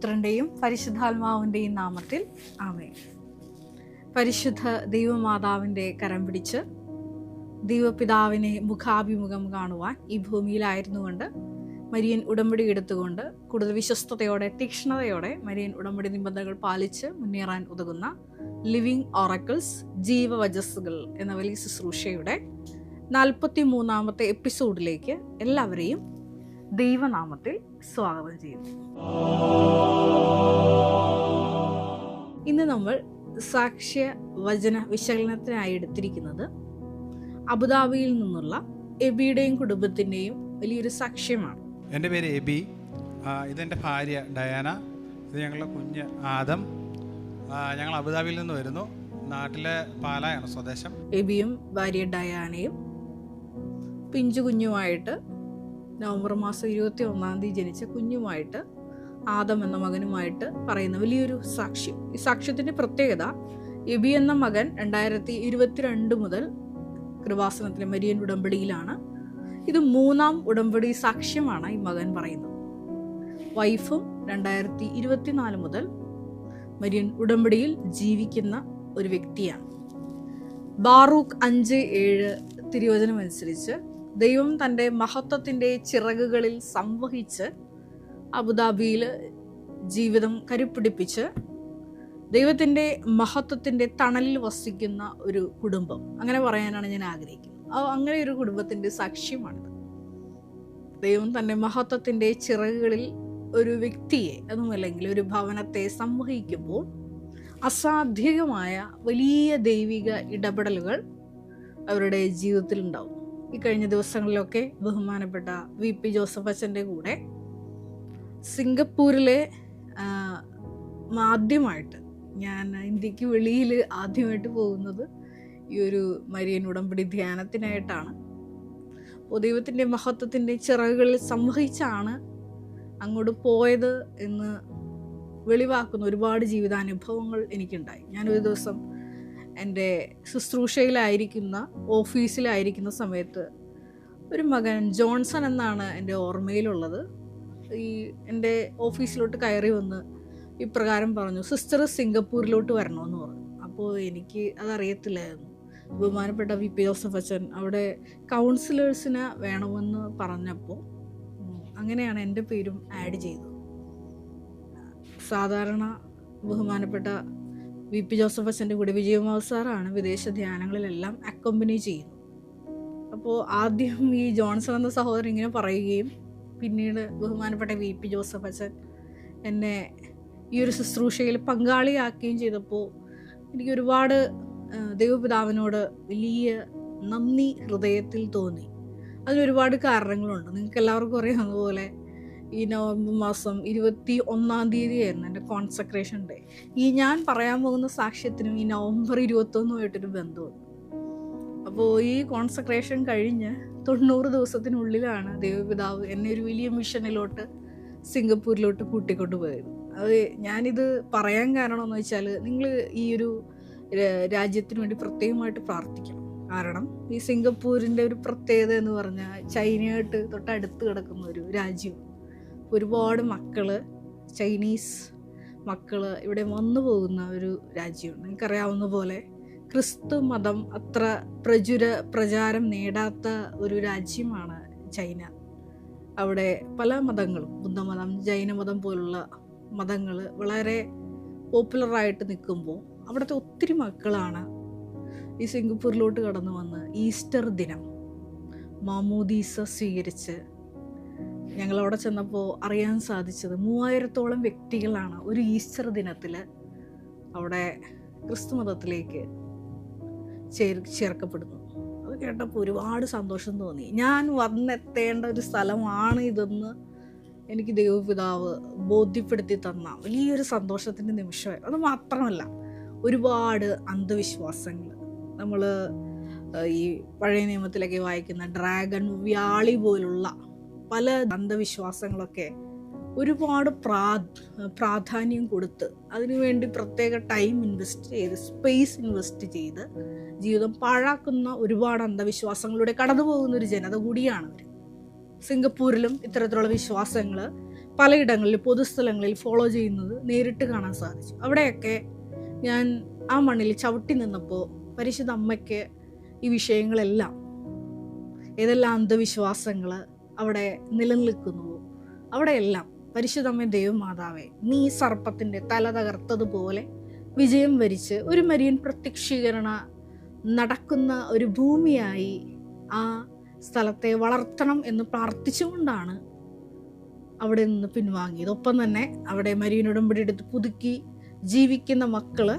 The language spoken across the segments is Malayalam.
പുത്രൻ്റെയും പരിശുദ്ധാത്മാവിൻ്റെയും നാമത്തിൽ ആമേൻ. പരിശുദ്ധ ദൈവമാതാവിൻ്റെ കരം പിടിച്ച് ദൈവപിതാവിനെ മുഖാഭിമുഖം കാണുവാൻ ഈ ഭൂമിയിലായിരുന്നുകൊണ്ട് മരിയൻ ഉടമ്പടി എടുത്തുകൊണ്ട് കൂടുതൽ വിശ്വസ്തയോടെ തീക്ഷ്ണതയോടെ മരിയൻ ഉടമ്പടി നിബന്ധനകൾ പാലിച്ച് മുന്നേറാൻ ഉതകുന്ന ലിവിങ് ഓറക്കിൾസ് ജീവവചസ്സുകൾ എന്ന വലിയ ശുശ്രൂഷയുടെ 43-ാമത്തെ എപ്പിസോഡിലേക്ക് എല്ലാവരെയും ദൈവനാമത്തിൽ സ്വാഗതം ചെയ്യുന്നു. ഇന്ന് നമ്മൾ സാക്ഷ്യ വചന വിശകലനത്തിനായി എടുത്തിരിക്കുന്നത് അബുദാബിയിൽ നിന്നുള്ള എബിയുടെയും കുടുംബത്തിൻ്റെയും വലിയൊരു സാക്ഷ്യമാണ്. എൻ്റെ പേര് എബി, ഇതെൻ്റെ ഭാര്യ ഡയാന, ഇത് ഞങ്ങളുടെ കുഞ്ഞ് ആദം. ഞങ്ങൾ അബുദാബിയിൽ നിന്ന് വരുന്നു. നാട്ടിലെ പാലായാണ് സ്വദേശം. എബിയും ഭാര്യ ഡയാനയും പിഞ്ചു കുഞ്ഞുമായിട്ട് നവംബർ മാസം 21-ാം തീയതി ജനിച്ച കുഞ്ഞുമായിട്ട് ആദം എന്ന മകനുമായിട്ട് പറയുന്ന വലിയൊരു സാക്ഷ്യം. ഈ സാക്ഷ്യത്തിൻ്റെ പ്രത്യേകത, എബി എന്ന മകൻ 2022 മുതൽ കൃപാസനത്തിലെ മരിയൻ ഉടമ്പടിയിലാണ്. ഇത് 3-ാം ഉടമ്പടി സാക്ഷ്യമാണ് ഈ മകൻ പറയുന്നത്. വൈഫും 2024 മുതൽ മരിയൻ ഉടമ്പടിയിൽ ജീവിക്കുന്ന ഒരു വ്യക്തിയാണ്. ബാറൂക്ക് 5:7 തിരുവചനം അനുസരിച്ച് ദൈവം തൻ്റെ മഹത്വത്തിൻ്റെ ചിറകുകളിൽ സംവഹിച്ച് അബുദാബിയിൽ ജീവിതം കരുപ്പിടിപ്പിച്ച് ദൈവത്തിൻ്റെ മഹത്വത്തിൻ്റെ തണലിൽ വസിക്കുന്ന ഒരു കുടുംബം, അങ്ങനെ പറയാനാണ് ഞാൻ ആഗ്രഹിക്കുന്നത്. അങ്ങനെ ഒരു കുടുംബത്തിൻ്റെ സാക്ഷ്യമാണിത്. ദൈവം തൻ്റെ മഹത്വത്തിൻ്റെ ചിറകുകളിൽ ഒരു വ്യക്തിയെ, അതുമല്ലെങ്കിൽ ഒരു ഭവനത്തെ സംവഹിക്കുമ്പോൾ അസാധ്യമായ വലിയ ദൈവിക ഇടപെടലുകൾ അവരുടെ ജീവിതത്തിൽ ഉണ്ടാവും. ഈ കഴിഞ്ഞ ദിവസങ്ങളിലൊക്കെ ബഹുമാനപ്പെട്ട VP ജോസഫ് അച്ഛൻ്റെ കൂടെ സിംഗപ്പൂരിലെ ആദ്യമായിട്ട്, ഞാൻ ഇന്ത്യക്ക് വെളിയിൽ ആദ്യമായിട്ട് പോകുന്നത് ഈ ഒരു മരിയൻ ഉടമ്പടി ധ്യാനത്തിനായിട്ടാണ്. അപ്പോൾ ദൈവത്തിൻ്റെ മഹത്വത്തിൻ്റെ ചിറകുകളിൽ സംവഹിച്ചാണ് അങ്ങോട്ട് പോയത് എന്ന് വെളിവാക്കുന്ന ഒരുപാട് ജീവിതാനുഭവങ്ങൾ എനിക്കുണ്ടായി. ഞാനൊരു ദിവസം എൻ്റെ ശുശ്രൂഷയിലായിരിക്കുന്ന ഓഫീസിലായിരിക്കുന്ന സമയത്ത് ഒരു മകൻ ജോൺസൺ എന്നാണ് എൻ്റെ ഓർമ്മയിലുള്ളത്. ഈ എൻ്റെ ഓഫീസിലോട്ട് കയറി വന്ന് ഇപ്രകാരം പറഞ്ഞു, സിസ്റ്റർ സിംഗപ്പൂരിലോട്ട് വരണമെന്ന് പറഞ്ഞു. അപ്പോൾ എനിക്ക് അതറിയത്തില്ലായിരുന്നു. ബഹുമാനപ്പെട്ട VP ജോസഫ് അച്ഛൻ അവിടെ കൗൺസിലേഴ്സിന് വേണമെന്ന് പറഞ്ഞപ്പോൾ അങ്ങനെയാണ് എൻ്റെ പേരും ആഡ് ചെയ്തത്. സാധാരണ ബഹുമാനപ്പെട്ട VP ജോസഫ് അച്ഛൻ്റെ കൂടെ വിജയകുമാർ സാറാണ് വിദേശ ധ്യാനങ്ങളിലെല്ലാം അക്കമ്പനി ചെയ്യുന്നത്. അപ്പോൾ ആദ്യം ഈ ജോൺസൺ എന്ന സഹോദരൻ ഇങ്ങനെ പറയുകയും പിന്നീട് ബഹുമാനപ്പെട്ട VP ജോസഫ് അച്ഛൻ എന്നെ ഈ ഒരു ശുശ്രൂഷയിൽ പങ്കാളിയാക്കുകയും ചെയ്തപ്പോൾ എനിക്ക് ഒരുപാട് ദൈവപിതാവിനോട് വലിയ നന്ദി ഹൃദയത്തിൽ തോന്നി. അതിനൊരുപാട് കാരണങ്ങളുണ്ട്. നിങ്ങൾക്ക് എല്ലാവർക്കും അറിയാവുന്ന പോലെ ഈ നവംബർ മാസം 21-ാം തീയതിയായിരുന്നു എൻ്റെ കോൺസെക്രേഷൻ ഡേ. ഈ ഞാൻ പറയാൻ പോകുന്ന സാക്ഷ്യത്തിനും ഈ നവംബർ 21-ആയിട്ടൊരു ബന്ധമുണ്ട്. അപ്പോൾ ഈ കോൺസെക്രേഷൻ കഴിഞ്ഞ് 90 ദിവസത്തിനുള്ളിലാണ് ദൈവപിതാവ് എന്നെ ഒരു വലിയ മിഷനിലോട്ട് സിംഗപ്പൂരിലോട്ട് കൂട്ടിക്കൊണ്ട് പോയത്. അത് ഞാനിത് പറയാൻ കാരണം എന്ന് വെച്ചാൽ, നിങ്ങൾ ഈ ഒരു രാജ്യത്തിന് വേണ്ടി പ്രത്യേകമായിട്ട് പ്രാർത്ഥിക്കണം. കാരണം ഈ സിംഗപ്പൂരിൻ്റെ ഒരു പ്രത്യേകത എന്ന് പറഞ്ഞാൽ ചൈനയായിട്ട് തൊട്ടടുത്ത് കിടക്കുന്ന ഒരു രാജ്യം. ഒരുപാട് ചൈനീസ് മക്കൾ ഇവിടെ വന്നു പോകുന്ന ഒരു രാജ്യമാണ്. നിങ്ങൾക്കറിയാവുന്ന പോലെ ക്രിസ്തു മതം അത്ര പ്രചാരം നേടാത്ത ഒരു രാജ്യമാണ് ചൈന. അവിടെ പല മതങ്ങളും, ബുദ്ധമതം, ജൈനമതം പോലുള്ള മതങ്ങൾ വളരെ പോപ്പുലറായിട്ട് നിൽക്കുമ്പോൾ അവിടുത്തെ ഒത്തിരി മക്കളാണ് ഈ സിംഗപ്പൂരിലോട്ട് കടന്നു വന്ന് ഈസ്റ്റർ ദിനം മാമോദീസ സ്വീകരിച്ച്, ഞങ്ങളവിടെ ചെന്നപ്പോൾ അറിയാൻ സാധിച്ചത് 3000-ഓളം വ്യക്തികളാണ് ഒരു ഈസ്റ്റർ ദിനത്തിൽ അവിടെ ക്രിസ്തു മതത്തിലേക്ക് ചേർക്കപ്പെടുന്നു. അത് കേട്ടപ്പോൾ ഒരുപാട് സന്തോഷം തോന്നി. ഞാൻ വന്നെത്തേണ്ട ഒരു സ്ഥലമാണ് ഇതെന്ന് എനിക്ക് ദൈവപിതാവ് ബോധ്യപ്പെടുത്തി തന്ന വലിയൊരു സന്തോഷത്തിൻ്റെ നിമിഷമായി. അത് മാത്രമല്ല, ഒരുപാട് അന്ധവിശ്വാസങ്ങൾ, നമ്മൾ ഈ പഴയ നിയമത്തിലൊക്കെ വായിക്കുന്ന ഡ്രാഗൺ, വ്യാളി പോലുള്ള പല അന്ധവിശ്വാസങ്ങളൊക്കെ ഒരുപാട് പ്രാധാന്യം കൊടുത്ത് അതിനുവേണ്ടി പ്രത്യേക ടൈം ഇൻവെസ്റ്റ് ചെയ്ത്, സ്പേസ് ഇൻവെസ്റ്റ് ചെയ്ത് ജീവിതം പാഴാക്കുന്ന ഒരുപാട് അന്ധവിശ്വാസങ്ങളിലൂടെ കടന്നു പോകുന്ന ഒരു ജനത കൂടിയാണ് അവർ. സിംഗപ്പൂരിലും ഇത്തരത്തിലുള്ള വിശ്വാസങ്ങൾ പലയിടങ്ങളിൽ പൊതുസ്ഥലങ്ങളിൽ ഫോളോ ചെയ്യുന്നത് നേരിട്ട് കാണാൻ സാധിച്ചു. അവിടെയൊക്കെ ഞാൻ ആ മണ്ണിൽ ചവിട്ടി നിന്നപ്പോൾ പരിശുദ്ധ അമ്മയ്ക്ക് ഈ വിഷയങ്ങളെല്ലാം, ഏതെല്ലാം അന്ധവിശ്വാസങ്ങൾ അവിടെ നിലനിൽക്കുന്നുവോ അവിടെയെല്ലാം പരിശുദ്ധമ്മ ദൈവമാതാവേ, നീ സർപ്പത്തിൻ്റെ തല തകർത്തതുപോലെ വിജയം വരിച്ച് ഒരു മരിയൻ പ്രത്യക്ഷീകരണ നടക്കുന്ന ഒരു ഭൂമിയായി ആ സ്ഥലത്തെ വളർത്തണം എന്ന് പ്രാർത്ഥിച്ചുകൊണ്ടാണ് അവിടെ നിന്ന് പിൻവാങ്ങിയത്. ഒപ്പം തന്നെ അവിടെ മരിയൻ ഉടമ്പടി എടുത്ത് പുതുക്കി ജീവിക്കുന്ന മക്കള്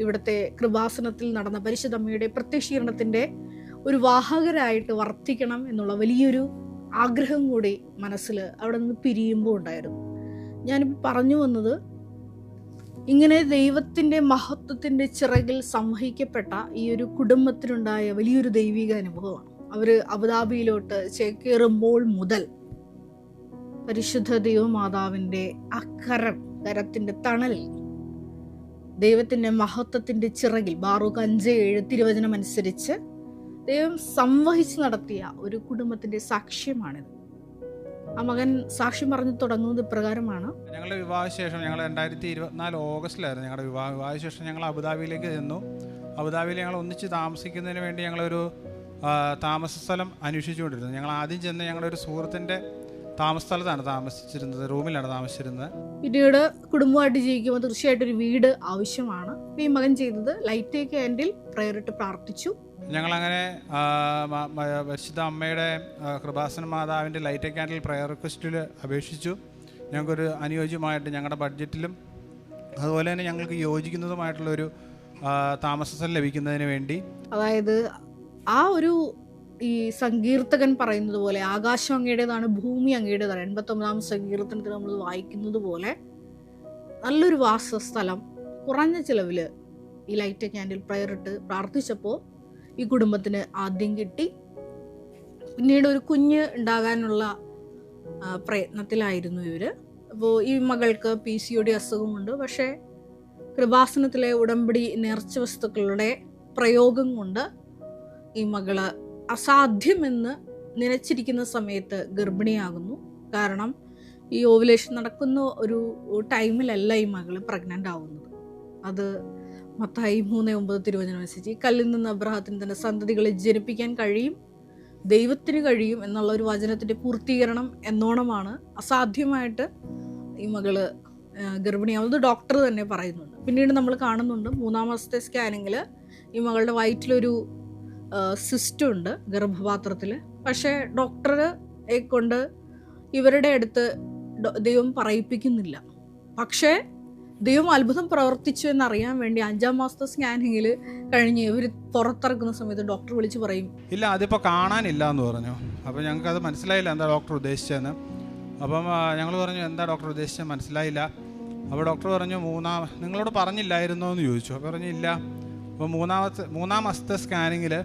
ഇവിടുത്തെ കൃപാസനത്തിൽ നടന്ന പരിശുദ്ധമ്മയുടെ പ്രത്യക്ഷീകരണത്തിൻ്റെ ഒരു വാഹകരായിട്ട് വർത്തിക്കണം എന്നുള്ള വലിയൊരു ആഗ്രഹം കൂടി മനസ്സിൽ അവിടെ നിന്ന് പിരിയുമ്പോൾ ഉണ്ടായിരുന്നു. ഞാനിപ്പോൾ പറഞ്ഞു വന്നത്, ഇങ്ങനെ ദൈവത്തിൻ്റെ മഹത്വത്തിൻ്റെ ചിറകിൽ സംവഹിക്കപ്പെട്ട ഈ ഒരു കുടുംബത്തിനുണ്ടായ വലിയൊരു ദൈവിക അനുഭവമാണ്. അവർ അബുദാബിയിലോട്ട് ചേക്കേറുമ്പോൾ മുതൽ പരിശുദ്ധ ദൈവമാതാവിൻ്റെ ആ കരത്തിൻ്റെ തണലിൽ ദൈവത്തിൻ്റെ മഹത്വത്തിൻ്റെ ചിറകിൽ ബാറൂഖ് 5:7 തിരുവചനം അനുസരിച്ച് ദൈവം സംവഹിച്ച് നടത്തിയ ഒരു കുടുംബത്തിൻ്റെ സാക്ഷ്യമാണിത്. ആ മകൻ സാക്ഷ്യം പറഞ്ഞു തുടങ്ങുന്നത് ഇപ്രകാരമാണ്. ഞങ്ങളുടെ വിവാഹശേഷം ഞങ്ങൾ 2024 ഓഗസ്റ്റിലായിരുന്നു ഞങ്ങളുടെ വിവാഹശേഷം ഞങ്ങൾ അബുദാബിയിലേക്ക് ചെന്നു. അബുദാബിയിൽ ഞങ്ങൾ ഒന്നിച്ച് താമസിക്കുന്നതിന് വേണ്ടി ഞങ്ങളൊരു താമസ സ്ഥലം അന്വേഷിച്ചുകൊണ്ടിരുന്നു. ഞങ്ങൾ ആദ്യം ചെന്ന് ഞങ്ങളുടെ ഒരു സുഹൃത്തിൻ്റെ താമസ സ്ഥലത്താണ് താമസിച്ചിരുന്നത്, റൂമിലാണ് താമസിച്ചിരുന്നത്. പിന്നീട് കുടുംബമായിട്ട് ജീവിക്കുമ്പോൾ തീർച്ചയായിട്ടും ഒരു വീട് ആവശ്യമാണ്. ഈ മകൻ ചെയ്തത് ലൈറ്റ് ക്യാൻഡിൽ പ്രയർ ഇട്ട് പ്രാർത്ഥിച്ചു. ഞങ്ങളങ്ങനെ പരിശുദ്ധ അമ്മയുടെ കൃപാസന മാതാവിൻ്റെ ലൈറ്റ് ക്യാൻഡിൽ പ്രയർ റിക്വസ്റ്റിൽ അപേക്ഷിച്ചു. ഞങ്ങൾക്കൊരു അനുയോജ്യമായിട്ട് ഞങ്ങളുടെ ബഡ്ജറ്റിലും അതുപോലെ തന്നെ ഞങ്ങൾക്ക് യോജിക്കുന്നതുമായിട്ടുള്ളൊരു താമസ സ്ഥലം ലഭിക്കുന്നതിന് വേണ്ടി, അതായത് ആ ഒരു ഈ സങ്കീർത്തകൻ പറയുന്നത് പോലെ ആകാശം അങ്ങയുടേതാണ്, ഭൂമി അങ്ങയുടേതാണ്. 89-ാം സങ്കീർത്തനത്തിൽ നമ്മൾ വായിക്കുന്നത് പോലെ നല്ലൊരു വാസസ്ഥലം കുറഞ്ഞ ചിലവിൽ ഈ ലൈറ്റ് ക്യാൻഡിൽ പ്രയർ ഇട്ട് പ്രാർത്ഥിച്ചപ്പോൾ ഈ കുടുംബത്തിന് ആദ്യം കിട്ടി. പിന്നീട് ഒരു കുഞ്ഞ് ഉണ്ടാകാനുള്ള പ്രയത്നത്തിലായിരുന്നു ഇവർ. അപ്പോൾ ഈ മകൾക്ക് PCOD അസുഖമുണ്ട്. പക്ഷേ കൃപാസനത്തിലെ ഉടമ്പടി നേർച്ച വസ്തുക്കളുടെ പ്രയോഗം കൊണ്ട് ഈ മകള് അസാധ്യമെന്ന് നനച്ചിരിക്കുന്ന സമയത്ത് ഗർഭിണിയാകുന്നു. കാരണം ഈ ഓവുലേഷൻ നടക്കുന്ന ഒരു ടൈമിലല്ല ഈ മകള് പ്രഗ്നൻ്റ് ആവുന്നത്. അത് മത്തായി 3:9 തിരുവചനം അനുസരിച്ച് ഈ കല്ലിൽ നിന്ന് അബ്രഹാത്തിന് തന്റെ സന്തതികളെ ജനിപ്പിക്കാൻ കഴിയും, ദൈവത്തിന് കഴിയും എന്നുള്ള ഒരു വചനത്തിൻ്റെ പൂർത്തീകരണം എന്നോണമാണ് അസാധ്യമായിട്ട് ഈ മകള് ഗർഭിണിയാവുന്നത് ഡോക്ടർ തന്നെ പറയുന്നുണ്ട്. പിന്നീട് നമ്മൾ കാണുന്നുണ്ട് 3-ാം മാസത്തെ സ്കാനിങ്ങിൽ ഈ മകളുടെ വയറ്റിലൊരു സിസ്റ്റ് ഉണ്ട് ഗർഭപാത്രത്തിൽ. പക്ഷേ ഡോക്ടറെ കൊണ്ട് ഇവരുടെ അടുത്ത് ദൈവം പറയിപ്പിക്കുന്നില്ല. പക്ഷേ ദൈവം അത്ഭുതം പ്രവർത്തിച്ചു എന്നറിയാൻ വേണ്ടി 5-ാം മാസത്തെ സ്കാനിങ്ങിൽ കഴിഞ്ഞ് ഇവർ പുറത്തിറക്കുന്ന സമയത്ത് ഡോക്ടർ വിളിച്ച് പറയും, ഇല്ല അതിപ്പോൾ കാണാനില്ല എന്ന് പറഞ്ഞു. അപ്പോൾ ഞങ്ങൾക്കത് മനസ്സിലായില്ല എന്താ ഡോക്ടർ ഉദ്ദേശിച്ചതെന്ന്. അപ്പം ഞങ്ങൾ പറഞ്ഞു എന്താ ഡോക്ടർ ഉദ്ദേശിച്ചത് മനസ്സിലായില്ല. അപ്പോൾ ഡോക്ടർ പറഞ്ഞു നിങ്ങളോട് പറഞ്ഞില്ലായിരുന്നോ എന്ന് ചോദിച്ചു. അപ്പോൾ പറഞ്ഞു ഇല്ല. അപ്പോൾ 3-ാം മാസത്തെ സ്കാനിങ്ങിൽ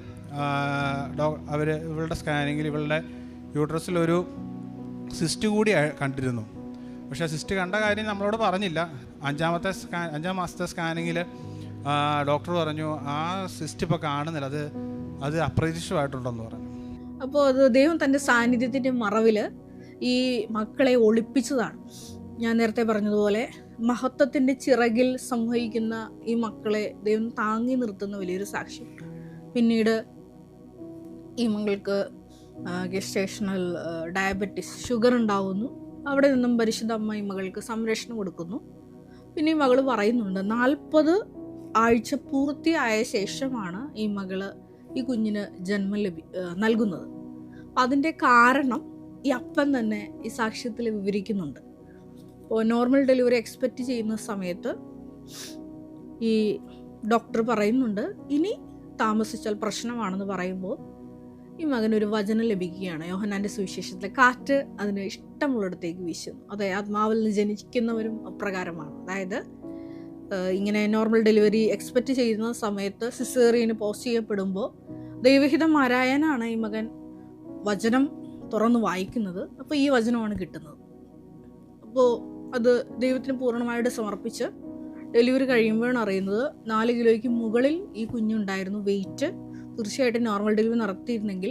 ഇവളുടെ സ്കാനിങ്ങിൽ ഇവളുടെ യൂട്രസിലൊരു സിസ്റ്റ് കൂടി കണ്ടിരുന്നു. പക്ഷേ സിസ്റ്റ് കണ്ട കാര്യം നമ്മളോട് പറഞ്ഞില്ല. 5-ാം മാസത്തെ സ്കാനിങ്ങിൽ ഡോക്ടർ പറഞ്ഞു ആ സിസ്റ്റ് ഇപ്പോൾ കാണുന്നില്ല, അത് അപ്രതീക്ഷിതമായിട്ടുണ്ടെന്ന് പറഞ്ഞു. അപ്പോൾ അത് ദൈവം തൻ്റെ സാന്നിധ്യത്തിൻ്റെ മറവിൽ ഈ മക്കളെ ഒളിപ്പിച്ചതാണ്. ഞാൻ നേരത്തെ പറഞ്ഞതുപോലെ മഹത്വത്തിൻ്റെ ചിറകിൽ സംവഹിക്കുന്ന ഈ മക്കളെ ദൈവം താങ്ങി നിർത്തുന്ന വലിയൊരു സാക്ഷ്യം. പിന്നീട് ഈ മകൾക്ക് ഗെസ്റ്റേഷണൽ ഡയബറ്റിസ്, ഷുഗർ ഉണ്ടാവുന്നു. അവിടെ നിന്നും പരിശുദ്ധ അമ്മ ഈ മകൾക്ക് സംരക്ഷണം കൊടുക്കുന്നു. പിന്നെ ഈ മകൾ പറയുന്നുണ്ട് 40 ആഴ്ച പൂർത്തിയായ ശേഷമാണ് ഈ മകള് ഈ കുഞ്ഞിന് ജന്മം നൽകുന്നത്. അതിൻ്റെ കാരണം ഈ അപ്പൻ തന്നെ ഈ സാക്ഷ്യത്തിൽ വിവരിക്കുന്നുണ്ട്. അപ്പോൾ നോർമൽ ഡെലിവറി എക്സ്പെക്റ്റ് ചെയ്യുന്ന സമയത്ത് ഈ ഡോക്ടർ പറയുന്നുണ്ട് ഇനി താമസിച്ചാൽ പ്രശ്നമാണെന്ന് പറയുമ്പോൾ ഈ മകനൊരു വചനം ലഭിക്കുകയാണ്. യോഹന്നാൻ്റെ സുവിശേഷത്തിലെ കാറ്റ് അതിന് ഇഷ്ടമുള്ളിടത്തേക്ക് വീശുന്നു. അതെ, ആത്മാവിൽ നിന്ന് ജനിക്കുന്നവരും അപ്രകാരമാണ്. അതായത് ഇങ്ങനെ നോർമൽ ഡെലിവറി എക്സ്പെക്റ്റ് ചെയ്യുന്ന സമയത്ത് സിസേറിയന് പോസ്റ്റ് ചെയ്യപ്പെടുമ്പോൾ ദൈവഹിതം ആരായാനാണ് ഈ മകൻ വചനം തുറന്ന് വായിക്കുന്നത്. അപ്പോൾ ഈ വചനമാണ് കിട്ടുന്നത്. അപ്പോൾ അത് ദൈവത്തിന് പൂർണ്ണമായിട്ട് സമർപ്പിച്ച് ഡെലിവറി കഴിയുമ്പോഴാണ് അറിയുന്നത് 4 കിലോയ്ക്ക് മുകളിൽ ഈ കുഞ്ഞുണ്ടായിരുന്നു വെയിറ്റ്. തീർച്ചയായിട്ടും നോർമൽ ഡെലിവറി നടത്തിയിരുന്നെങ്കിൽ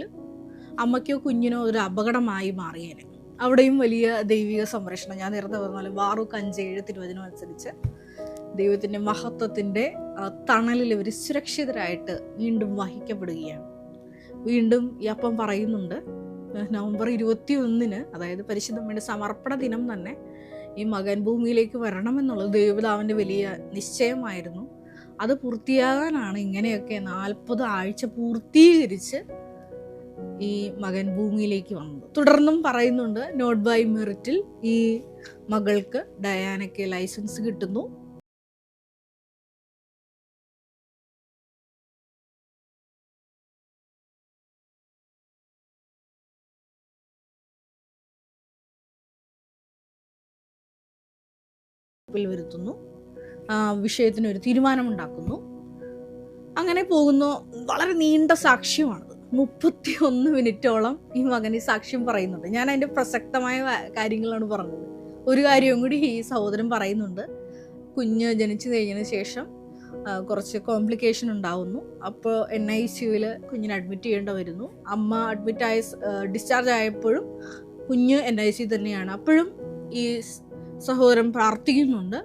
അമ്മയ്ക്കോ കുഞ്ഞിനോ ഒരു അപകടമായി മാറിയേനെ. അവിടെയും വലിയ ദൈവിക സംരക്ഷണം. ഞാൻ നേരത്തെ പറഞ്ഞാൽ ബാറൂക്ക് 5:7 തിരുവചനം അനുസരിച്ച് ദൈവത്തിൻ്റെ മഹത്വത്തിൻ്റെ തണലിൽ ഇവർ സുരക്ഷിതരായിട്ട് വീണ്ടും വഹിക്കപ്പെടുകയാണ്. വീണ്ടും ഈ അപ്പം പറയുന്നുണ്ട്, നവംബർ 21, അതായത് പരിശുദ്ധമ്മയുടെ സമർപ്പണ ദിനം തന്നെ ഈ മകൻ ഭൂമിയിലേക്ക് വരണമെന്നുള്ളത് ദൈവപിതാവിൻ്റെ വലിയ നിശ്ചയമായിരുന്നു. അത് പൂർത്തിയാകാനാണ് ഇങ്ങനെയൊക്കെ 40 ആഴ്ച പൂർത്തീകരിച്ച് ഈ മകൻ ഭൂമിയിലേക്ക് വന്നത്. തുടർന്നും പറയുന്നുണ്ട്, നോട്ട് ബൈ മെറിറ്റിൽ ഈ മകൾക്ക് ഡയാനയ്ക്ക് ലൈസൻസ് കിട്ടുന്നു. വരുത്തുന്നു, വിഷയത്തിനൊരു തീരുമാനമുണ്ടാക്കുന്നു. അങ്ങനെ പോകുന്നു. വളരെ നീണ്ട സാക്ഷ്യമാണത്. 31 മിനിറ്റോളം ഈ മകൻ ഈ സാക്ഷ്യം പറയുന്നുണ്ട്. ഞാൻ അതിൻ്റെ പ്രസക്തമായ കാര്യങ്ങളാണ് പറഞ്ഞത്. ഒരു കാര്യവും കൂടി ഈ സഹോദരൻ പറയുന്നുണ്ട്. കുഞ്ഞ് ജനിച്ചു കഴിഞ്ഞതിന് ശേഷം കുറച്ച് കോംപ്ലിക്കേഷൻ ഉണ്ടാവുന്നു. അപ്പോൾ NICUവിൽ കുഞ്ഞിനെ അഡ്മിറ്റ് ചെയ്യേണ്ട വരുന്നു. അമ്മ ഡിസ്ചാർജ് ആയപ്പോഴും കുഞ്ഞ് NICU തന്നെയാണ്. അപ്പോഴും ഈ സഹോദരൻ പ്രാർത്ഥിക്കുന്നുണ്ട്,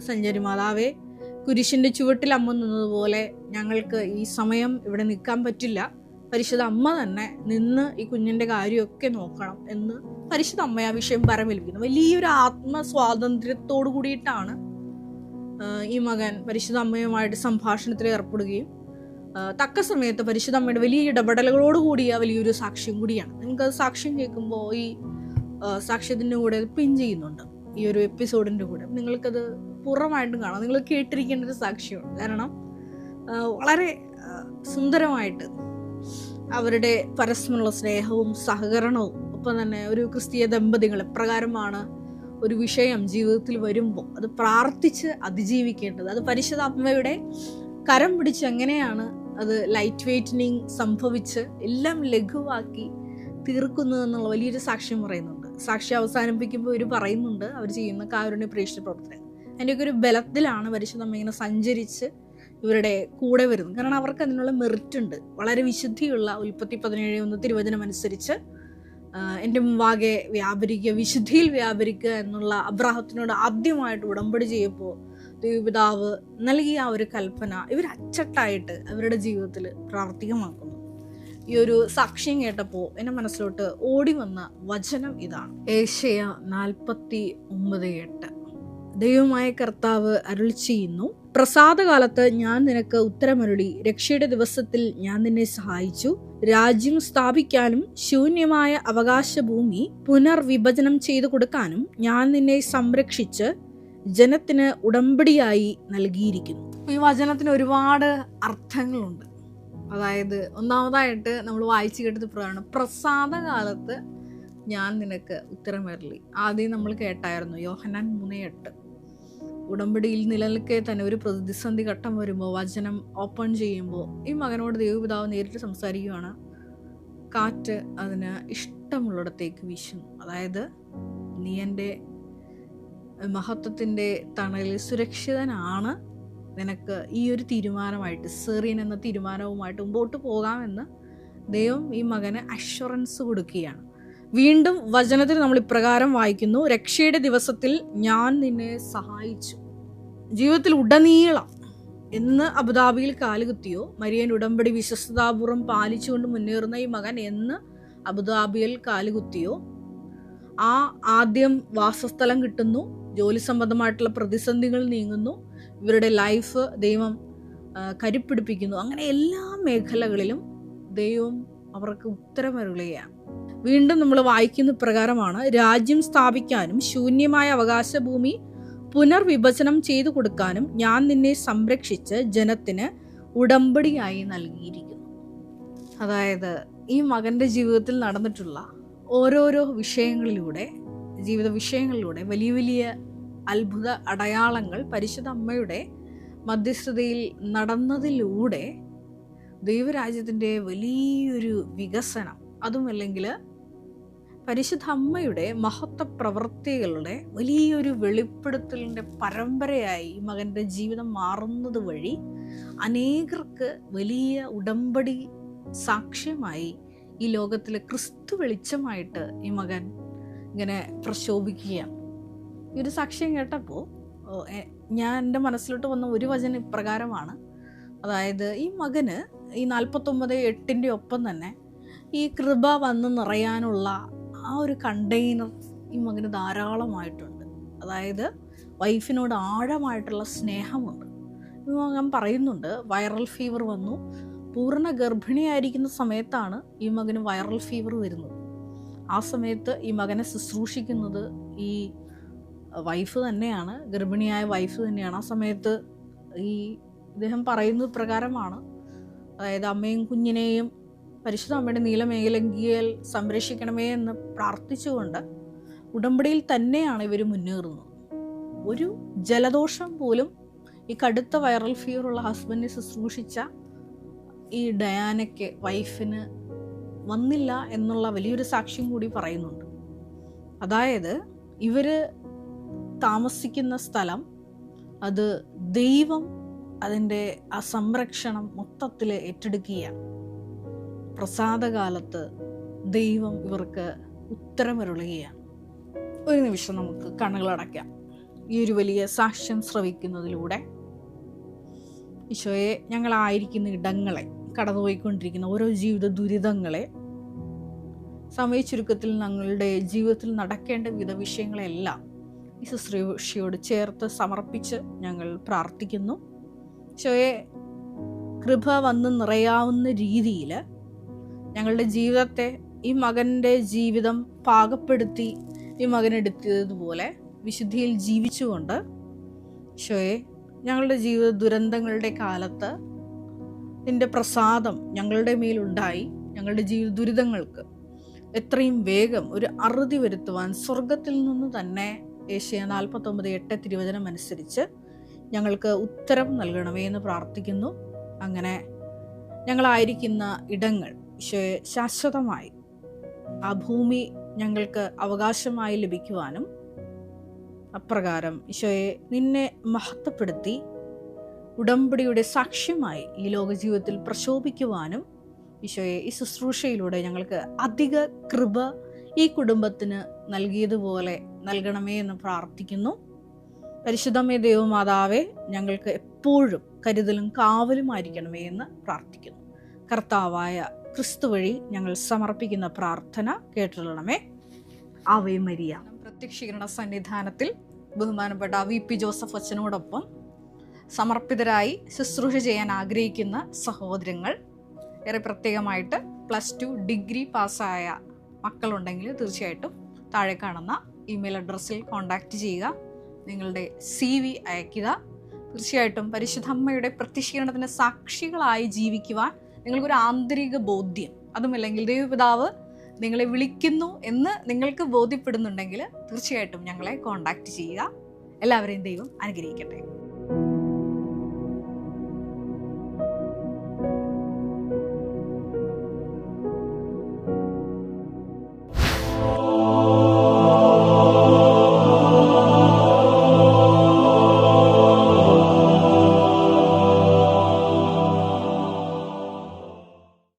സഞ്ചരി മാതാവേ, കുരിശിൻ്റെ ചുവട്ടിൽ അമ്മ നിന്നതുപോലെ ഞങ്ങൾക്ക് ഈ സമയം ഇവിടെ നിൽക്കാൻ പറ്റില്ല. പരിശുദ്ധ അമ്മ തന്നെ നിന്ന് ഈ കുഞ്ഞിൻ്റെ കാര്യമൊക്കെ നോക്കണം എന്ന് പരിശുദ്ധ അമ്മ ആ വിഷയം പരമേൽപ്പിക്കുന്നു. വലിയൊരു ആത്മസ്വാതന്ത്ര്യത്തോടു കൂടിയിട്ടാണ് ഈ മകൻ പരിശുദ്ധ അമ്മയുമായിട്ട് സംഭാഷണത്തിൽ ഏർപ്പെടുകയും തക്ക സമയത്ത് പരിശുദ്ധ അമ്മയുടെ വലിയ ഇടപെടലുകളോട് കൂടിയ വലിയൊരു സാക്ഷ്യം കൂടിയാണ്. നിങ്ങൾക്കത് സാക്ഷ്യം കേൾക്കുമ്പോൾ ഈ സാക്ഷ്യത്തിൻ്റെ കൂടെ പിൻ ചെയ്യുന്നുണ്ട്, ഈ ഒരു എപ്പിസോഡിൻ്റെ കൂടെ നിങ്ങൾക്കത് പൂർണ്ണമായിട്ടും കാണാം. നിങ്ങൾ കേട്ടിരിക്കേണ്ട ഒരു സാക്ഷ്യമാണ്. കാരണം വളരെ സുന്ദരമായിട്ട് അവരുടെ പരസ്പരമുള്ള സ്നേഹവും സഹകരണവും, ഒപ്പം തന്നെ ഒരു ക്രിസ്തീയ ദമ്പതികൾ എപ്രകാരമാണ് ഒരു വിഷയം ജീവിതത്തിൽ വരുമ്പോൾ അത് പ്രാർത്ഥിച്ച് അതിജീവിക്കേണ്ടത്, അത് പരിശുദ്ധ അമ്മയുടെ കരം പിടിച്ച് എങ്ങനെയാണ് അത് ലൈറ്റ് വെയ്റ്റനിങ് സംഭവിച്ച് എല്ലാം ലഘുവാക്കി തീർക്കുന്നു എന്നുള്ള വലിയൊരു സാക്ഷ്യം പറയുന്നുണ്ട്. സാക്ഷ്യം അവസാനിപ്പിക്കുമ്പോൾ ഇവർ പറയുന്നുണ്ട് അവർ ചെയ്യുന്ന കാരുണ്യ പ്രേക്ഷിത പ്രവർത്തനം അതിൻ്റെയൊക്കെ ഒരു ബലത്തിലാണ് പരിശുദ്ധ അമ്മ ഇങ്ങനെ സഞ്ചരിച്ച് ഇവരുടെ കൂടെ വരുന്നത്. കാരണം അവർക്ക് അതിനുള്ള മെറിറ്റ് ഉണ്ട്. വളരെ വിശുദ്ധിയുള്ള ഉൽപ്പത്തി 17:1 തിരുവചനം അനുസരിച്ച് എൻ്റെ മുമ്പാകെ വ്യാപരിക്കുക, വിശുദ്ധിയിൽ വ്യാപരിക്കുക എന്നുള്ള അബ്രാഹത്തിനോട് ആദ്യമായിട്ട് ഉടമ്പടി ചെയ്യുമ്പോൾ ദൈവപിതാവ് നൽകിയ ആ ഒരു കൽപ്പന ഇവർ അച്ചട്ടായിട്ട് അവരുടെ ജീവിതത്തിൽ പ്രാവർത്തികമാക്കുന്നു. ഈ ഒരു സാക്ഷ്യം കേട്ടപ്പോൾ എൻ്റെ മനസ്സിലോട്ട് ഓടി വന്ന വചനം ഇതാണ്, ഏശയ്യ 49:8. ദൈവമായ കർത്താവ് അരുളി ചെയ്യുന്നു, പ്രസാദകാലത്ത് ഞാൻ നിനക്ക് ഉത്തരമരുളി, രക്ഷയുടെ ദിവസത്തിൽ ഞാൻ നിന്നെ സഹായിച്ചു. രാജ്യം സ്ഥാപിക്കാനും ശൂന്യമായ അവകാശഭൂമി പുനർവിഭജനം ചെയ്തു കൊടുക്കാനും ഞാൻ നിന്നെ സംരക്ഷിച്ച് ജനത്തിന് ഉടമ്പടിയായി നൽകിയിരിക്കുന്നു. ഈ വചനത്തിന് ഒരുപാട് അർത്ഥങ്ങളുണ്ട്. അതായത് ഒന്നാമതായിട്ട് നമ്മൾ വായിച്ചു കേട്ടത് പ്രകാരം പ്രസാദകാലത്ത് ഞാൻ നിനക്ക് ഉത്തരമരുളി. ആദ്യം നമ്മൾ കേട്ടായിരുന്നു യോഹന്നാൻ 3:8. ഉടമ്പടിയിൽ നിലനിൽക്കെ തന്നെ ഒരു പ്രതിസന്ധി ഘട്ടം വരുമ്പോൾ വചനം ഓപ്പൺ ചെയ്യുമ്പോൾ ഈ മകനോട് ദൈവപിതാവ് നേരിട്ട് സംസാരിക്കുകയാണ്. കാറ്റ് അതിന് ഇഷ്ടമുള്ളിടത്തേക്ക് വീശുന്നു. അതായത് നീ എൻ്റെ മഹത്വത്തിൻ്റെ തണലിൽ സുരക്ഷിതനാണ്, നിനക്ക് ഈ ഒരു തീരുമാനമായിട്ട് സെറിയൻ എന്ന തീരുമാനവുമായിട്ട് മുമ്പോട്ട് പോകാമെന്ന് ദൈവം ഈ മകന് അഷ്വറൻസ് കൊടുക്കുകയാണ്. വീണ്ടും വചനത്തിൽ നമ്മൾ ഇപ്രകാരം വായിക്കുന്നു, രക്ഷയുടെ ദിവസത്തിൽ ഞാൻ നിന്നെ സഹായിച്ചു. ജീവിതത്തിൽ ഉടനീളം എന്ന് അബുദാബിയിൽ കാലുകുത്തിയോ, മരിയൻ ഉടമ്പടി വിശ്വസ്തതാപൂർവ്വം പാലിച്ചുകൊണ്ട് മുന്നേറുന്ന ഈ മകൻ എന്ന് അബുദാബിയിൽ കാലുകുത്തിയോ, ആ ആദ്യം വാസസ്ഥലം കിട്ടുന്നു, ജോലി സംബന്ധമായിട്ടുള്ള പ്രതിസന്ധികൾ നീങ്ങുന്നു, ഇവരുടെ ലൈഫ് ദൈവം കരുപ്പിടിപ്പിക്കുന്നു. അങ്ങനെ എല്ലാ മേഖലകളിലും ദൈവം അവർക്ക് ഉത്തരമരുളുകയാണ്. വീണ്ടും നമ്മൾ വായിക്കുന്ന പ്രകാരമാണ്, രാജ്യം സ്ഥാപിക്കാനും ശൂന്യമായ അവകാശഭൂമി പുനർവിഭജനം ചെയ്തു കൊടുക്കാനും ഞാൻ നിന്നെ സംരക്ഷിച്ച് ജനത്തിന് ഉടമ്പടിയായി നൽകിയിരിക്കുന്നു. അതായത് ഈ മകൻ്റെ ജീവിതത്തിൽ നടന്നിട്ടുള്ള ഓരോരോ വിഷയങ്ങളിലൂടെ, ജീവിത വിഷയങ്ങളിലൂടെ വലിയ വലിയ അത്ഭുത അടയാളങ്ങൾ പരിശുദ്ധ അമ്മയുടെ മധ്യസ്ഥതയിൽ നടന്നതിലൂടെ ദൈവരാജ്യത്തിൻ്റെ വലിയൊരു വികസനം, അതുമല്ലെങ്കിൽ പരിശുദ്ധ അമ്മയുടെ മഹത്വ പ്രവൃത്തികളുടെ വലിയൊരു വെളിപ്പെടുത്തലിൻ്റെ പരമ്പരയായി ഈ മകൻ്റെ ജീവിതം മാറുന്നത് വഴി അനേകർക്ക് വലിയ ഉടമ്പടി സാക്ഷ്യമായി ഈ ലോകത്തിലെ ക്രിസ്തു വെളിച്ചമായിട്ട് ഈ മകൻ ഇങ്ങനെ പ്രശോഭിക്കുകയാണ്. ഈ ഒരു സാക്ഷ്യം കേട്ടപ്പോൾ ഞാൻ എൻ്റെ മനസ്സിലോട്ട് വന്ന ഒരു വചനം ഇപ്രകാരമാണ്. അതായത് ഈ മകന് ഈ 49:8 ഒപ്പം തന്നെ ഈ കൃപ വന്ന് നിറയാനുള്ള ആ ഒരു കണ്ടെയ്നർ ഈ മകന് ധാരാളമായിട്ടുണ്ട്. അതായത് വൈഫിനോട് ആഴമായിട്ടുള്ള സ്നേഹമുണ്ട്. ഈ മകൻ പറയുന്നുണ്ട്, വൈറൽ ഫീവർ വന്നു. പൂർണ്ണ ഗർഭിണിയായിരിക്കുന്ന സമയത്താണ് ഈ മകന് വൈറൽ ഫീവർ വരുന്നത്. ആ സമയത്ത് ഈ മകനെ ശുശ്രൂഷിക്കുന്നത് ഈ വൈഫ് തന്നെയാണ്, ഗർഭിണിയായ വൈഫ് തന്നെയാണ്. ആ സമയത്ത് ഇദ്ദേഹം പറയുന്നത് പ്രകാരമാണ്. അതായത് അമ്മയും കുഞ്ഞിനെയും പരിശുദ്ധ അമ്മയുടെ നീലമേലങ്കിയിൽ സംരക്ഷിക്കണമേ എന്ന് പ്രാർത്ഥിച്ചുകൊണ്ട് ഉടമ്പടിയിൽ തന്നെയാണ് ഇവർ മുന്നേറുന്നത്. ഒരു ജലദോഷം പോലും ഈ കടുത്ത വൈറൽ ഫീവറുള്ള ഹസ്ബൻഡിനെ ശുശ്രൂഷിച്ച ഈ ഡയാനയ്ക്ക്, വൈഫിന് വന്നില്ല എന്നുള്ള വലിയൊരു സാക്ഷ്യം കൂടി പറയുന്നുണ്ട്. അതായത് ഇവർ താമസിക്കുന്ന സ്ഥലം, അത് ദൈവം അതിൻ്റെ ആ സംരക്ഷണം മൊത്തത്തിൽ ഏറ്റെടുക്കുകയാണ്. പ്രസാദകാലത്ത് ദൈവം ഇവർക്ക് ഉത്തരമരുളുകയാണ്. ഒരു നിമിഷം നമുക്ക് കണ്ണുകളടയ്ക്കാം. ഈ ഒരു വലിയ സാക്ഷ്യം ശ്രവിക്കുന്നതിലൂടെ ഈശോയെ, ഞങ്ങളായിരിക്കുന്ന ഇടങ്ങളെ, കടന്നുപോയിക്കൊണ്ടിരിക്കുന്ന ഓരോ ജീവിത ദുരിതങ്ങളെ, സമയച്ചുരുക്കത്തിൽ ഞങ്ങളുടെ ജീവിതത്തിൽ നടക്കേണ്ട വിവിധ വിഷയങ്ങളെല്ലാം ഈ ശുശ്രൂഷയോട് ചേർത്ത് സമർപ്പിച്ച് ഞങ്ങൾ പ്രാർത്ഥിക്കുന്നു. ഈശോയെ, കൃപ വന്ന് നിറയാവുന്ന രീതിയിൽ ഞങ്ങളുടെ ജീവിതത്തെ, ഈ മകൻ്റെ ജീവിതം പാകപ്പെടുത്തി ഈ മകനെടുത്തതുപോലെ വിശുദ്ധിയിൽ ജീവിച്ചുകൊണ്ട് ഈശോയെ, ഞങ്ങളുടെ ജീവിത ദുരന്തങ്ങളുടെ കാലത്ത് നിൻ്റെ പ്രസാദം ഞങ്ങളുടെ മേലുണ്ടായി ഞങ്ങളുടെ ജീവിത ദുരിതങ്ങൾക്ക് എത്രയും വേഗം ഒരു അറുതി വരുത്തുവാൻ സ്വർഗത്തിൽ നിന്ന് തന്നെ ഏശയ്യ 49:8 തിരുവചനം അനുസരിച്ച് ഞങ്ങൾക്ക് ഉത്തരം നൽകണമേ എന്ന് പ്രാർത്ഥിക്കുന്നു. അങ്ങനെ ഞങ്ങളായിരിക്കുന്ന ഇടങ്ങൾ ഈശോയെ ശാശ്വതമായി ആ ഭൂമി ഞങ്ങൾക്ക് അവകാശമായി ലഭിക്കുവാനും, അപ്രകാരം ഈശോയെ നിന്നെ മഹത്വപ്പെടുത്തി ഉടമ്പടിയുടെ സാക്ഷ്യമായി ഈ ലോക ജീവിതത്തിൽ പ്രശോഭിക്കുവാനും ഈശോയെ ഈ ശുശ്രൂഷയിലൂടെ ഞങ്ങൾക്ക് അധിക കൃപ ഈ കുടുംബത്തിന് നൽകിയതുപോലെ നൽകണമേ എന്ന് പ്രാർത്ഥിക്കുന്നു. പരിശുദ്ധമേ ദൈവമാതാവേ, ഞങ്ങൾക്ക് എപ്പോഴും കരുതലും കാവലുമായിരിക്കണമേ എന്ന് പ്രാർത്ഥിക്കുന്നു. കർത്താവായ ക്രിസ്തു വഴി ഞങ്ങൾ സമർപ്പിക്കുന്ന പ്രാർത്ഥന കേട്ടുകൊള്ളണമേ. Ave Maria. പ്രത്യക്ഷീകരണ സന്നിധാനത്തിൽ ബഹുമാനപ്പെട്ട VP ജോസഫ് അച്ഛനോടൊപ്പം സമർപ്പിതരായി ശുശ്രൂഷ ചെയ്യാൻ ആഗ്രഹിക്കുന്ന സഹോദരങ്ങൾ, ഏറെ പ്രത്യേകമായിട്ട് +2 ഡിഗ്രി പാസ്സായ മക്കളുണ്ടെങ്കിൽ തീർച്ചയായിട്ടും താഴെ കാണുന്ന ഇമെയിൽ അഡ്രസ്സിൽ കോൺടാക്റ്റ് ചെയ്യുക. നിങ്ങളുടെ CV അയയ്ക്കുക. തീർച്ചയായിട്ടും പരിശുദ്ധ അമ്മയുടെ പ്രത്യക്ഷീകരണത്തിന് സാക്ഷികളായി ജീവിക്കുവാൻ നിങ്ങൾക്കൊരു ആന്തരിക ബോധ്യം, അതുമല്ലെങ്കിൽ ദൈവപിതാവ് നിങ്ങളെ വിളിക്കുന്നു എന്ന് നിങ്ങൾക്ക് ബോധ്യപ്പെടുന്നുണ്ടെങ്കിൽ തീർച്ചയായിട്ടും ഞങ്ങളെ കോൺടാക്റ്റ് ചെയ്യുക. എല്ലാവരെയും ദൈവം അനുഗ്രഹിക്കട്ടെ.